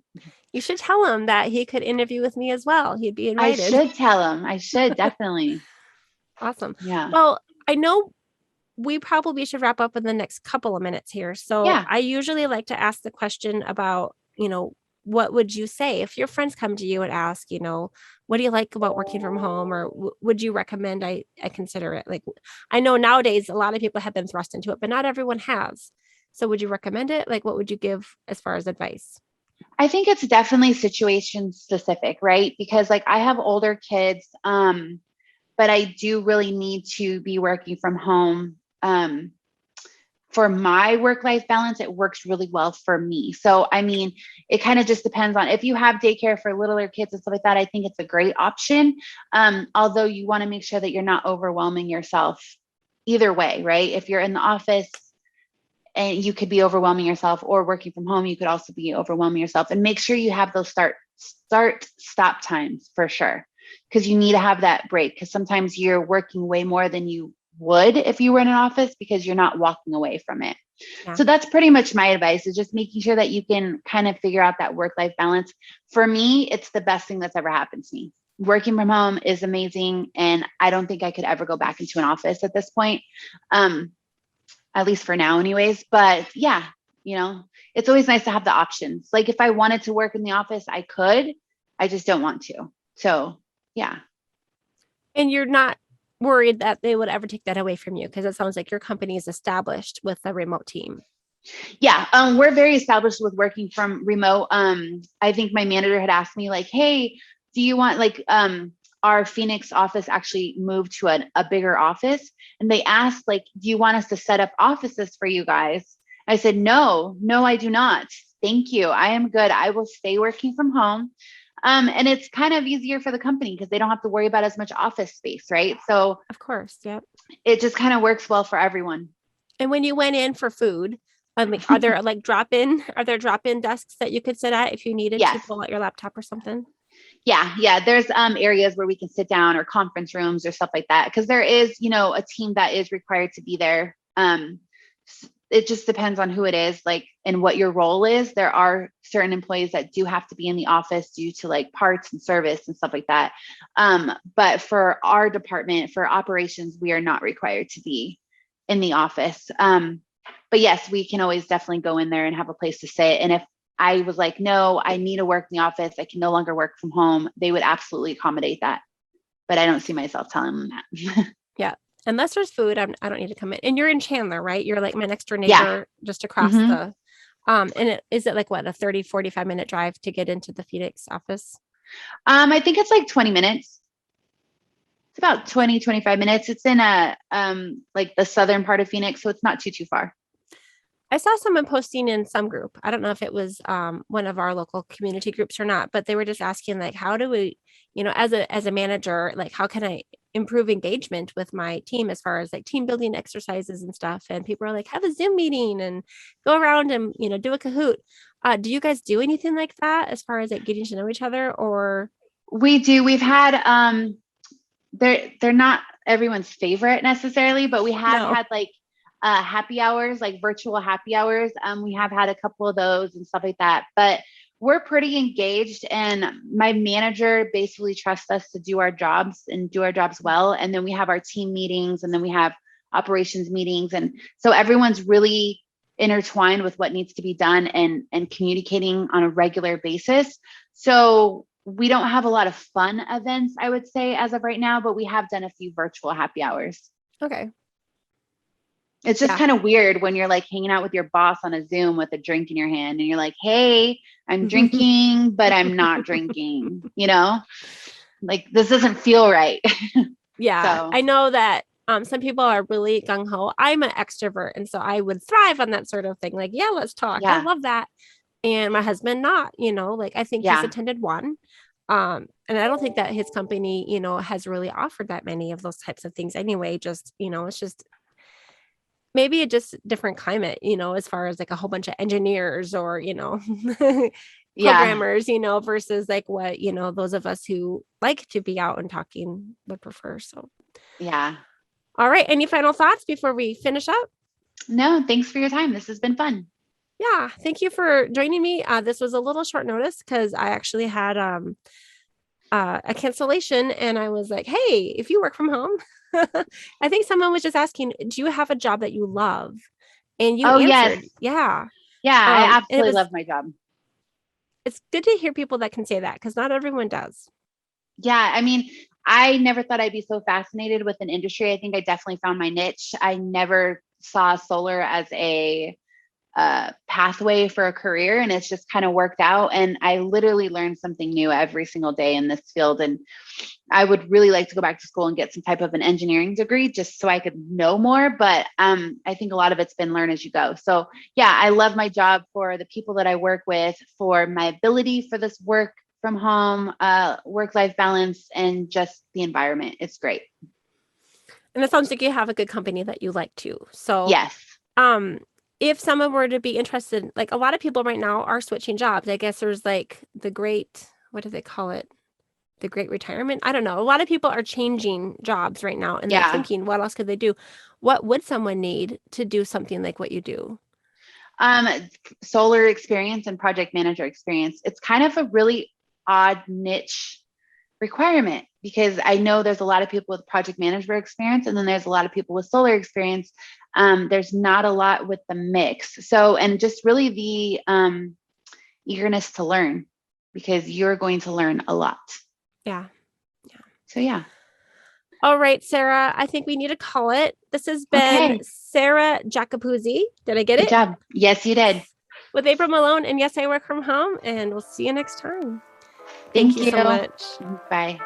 You should tell him that he could interview with me as well. He'd be invited. I should tell him. I should definitely. Awesome. Yeah. Well, I know we probably should wrap up in the next couple of minutes here. So yeah. I usually like to ask the question about, what would you say if your friends come to you and ask, what do you like about working from home? Or would you recommend I consider it? Like, I know nowadays a lot of people have been thrust into it, but not everyone has. So would you recommend it? Like, what would you give as far as advice? I think it's definitely situation specific, right? Because like I have older kids, but I do really need to be working from home. For my work-life balance, it works really well for me. So, I mean, it kind of just depends on if you have daycare for littler kids and stuff like that. I think it's a great option. Although you want to make sure that you're not overwhelming yourself either way, right? If you're in the office and you could be overwhelming yourself, or working from home, you could also be overwhelming yourself. And make sure you have those stop times for sure, because you need to have that break, because sometimes you're working way more than you would if you were in an office because you're not walking away from it. Yeah. So that's pretty much my advice, is just making sure that you can kind of figure out that work-life balance. For me, it's the best thing that's ever happened to me. Working from home is amazing. And I don't think I could ever go back into an office at this point. At least for now anyways. But yeah, it's always nice to have the options. Like if I wanted to work in the office, I could, I just don't want to. So yeah. And you're not worried that they would ever take that away from you, because it sounds like your company is established with a remote team. Yeah, we're very established with working from remote. I think my manager had asked me like, hey, do you want like our Phoenix office actually moved to a bigger office, and they asked like, do you want us to set up offices for you guys? I said, no, I do not. Thank you. I am good. I will stay working from home. And it's kind of easier for the company because they don't have to worry about as much office space, right? So of course, yeah, it just kind of works well for everyone. And when you went in for food, are there drop-in desks that you could sit at if you needed to pull out your laptop or something? Yeah. There's areas where we can sit down, or conference rooms or stuff like that, because there is, a team that is required to be there. It just depends on who it is, like, and what your role is. There are certain employees that do have to be in the office due to like parts and service and stuff like that. But for our department, for operations, we are not required to be in the office. But yes, we can always definitely go in there and have a place to sit. And if I was like, no, I need to work in the office, I can no longer work from home, they would absolutely accommodate that. But I don't see myself telling them that. Yeah. Unless there's food, I don't need to come in. And you're in Chandler, right? You're like my next door neighbor, just across the, and is it like what, a 30, 45 minute drive to get into the Phoenix office? I think it's like 20 minutes. It's about 20, 25 minutes. It's in like the southern part of Phoenix. So it's not too far. I saw someone posting in some group. I don't know if it was one of our local community groups or not, but they were just asking like, how do we, as a manager, like how can I improve engagement with my team as far as like team building exercises and stuff? And people are like, have a Zoom meeting and go around and, do a Kahoot. Do you guys do anything like that as far as like getting to know each other? Or we do. We've had they're not everyone's favorite necessarily, but we have had like happy hours, like virtual happy hours. We have had a couple of those and stuff like that, but we're pretty engaged, and my manager basically trusts us to do our jobs and do our jobs well. And then we have our team meetings, and then we have operations meetings. And so everyone's really intertwined with what needs to be done and communicating on a regular basis. So we don't have a lot of fun events, I would say, as of right now, but we have done a few virtual happy hours. Okay. It's just Yeah. kind of weird when you're like hanging out with your boss on a Zoom with a drink in your hand and you're like, hey, I'm drinking, but I'm not drinking, you know? Like this doesn't feel right. Yeah. So I know that some people are really gung ho. I'm an extrovert, and so I would thrive on that sort of thing. Like, yeah, let's talk. I yeah, love that. And my husband not, like I think he's yeah, attended one. And I don't think that his company, has really offered that many of those types of things anyway. Just, it's just maybe a just different climate, as far as like a whole bunch of engineers or, yeah. programmers, versus like what, those of us who like to be out and talking would prefer. So, Yeah. all right. Any final thoughts before we finish up? No, thanks for your time. This has been fun. Yeah. Thank you for joining me. This was a little short notice because I actually had a cancellation and I was like, hey, if you work from home, I think someone was just asking, do you have a job that you love? And you Oh, yes. answered, yeah. Yeah, I And absolutely love my job. it's good to hear people that can say that because not everyone does. Yeah, I mean, I never thought I'd be so fascinated with an industry. I think I definitely found my niche. I never saw solar as a pathway for a career, and it's just kind of worked out. And I literally learned something new every single day in this field. And I would really like to go back to school and get some type of an engineering degree just so I could know more. But I think a lot of it's been learn as you go. So yeah, I love my job for the people that I work with, for my ability for this work from home, work-life balance, and just the environment. It's great. And it sounds like you have a good company that you like too. So, Yes. if someone were to be interested, like a lot of people right now are switching jobs. I guess there's like what do they call it? The great retirement. I don't know. A lot of people are changing jobs right now and like Yeah. thinking, what else could they do? What would someone need to do something like what you do? Um, Solar experience and project manager experience. It's kind of a really odd niche requirement because I know there's a lot of people with project management experience and then there's a lot of people with solar experience. There's not a lot with the mix. So, and just really the eagerness to learn because you're going to learn a lot. Yeah. So, yeah. All right, Sarah, I think we need to call it. This has been Okay. Sarah Giacopuzzi. Did I get Good it? job. Yes, you did. With April Malone. And yes, I work from home. And we'll see you next time. Thank Thank you you. so much. Bye.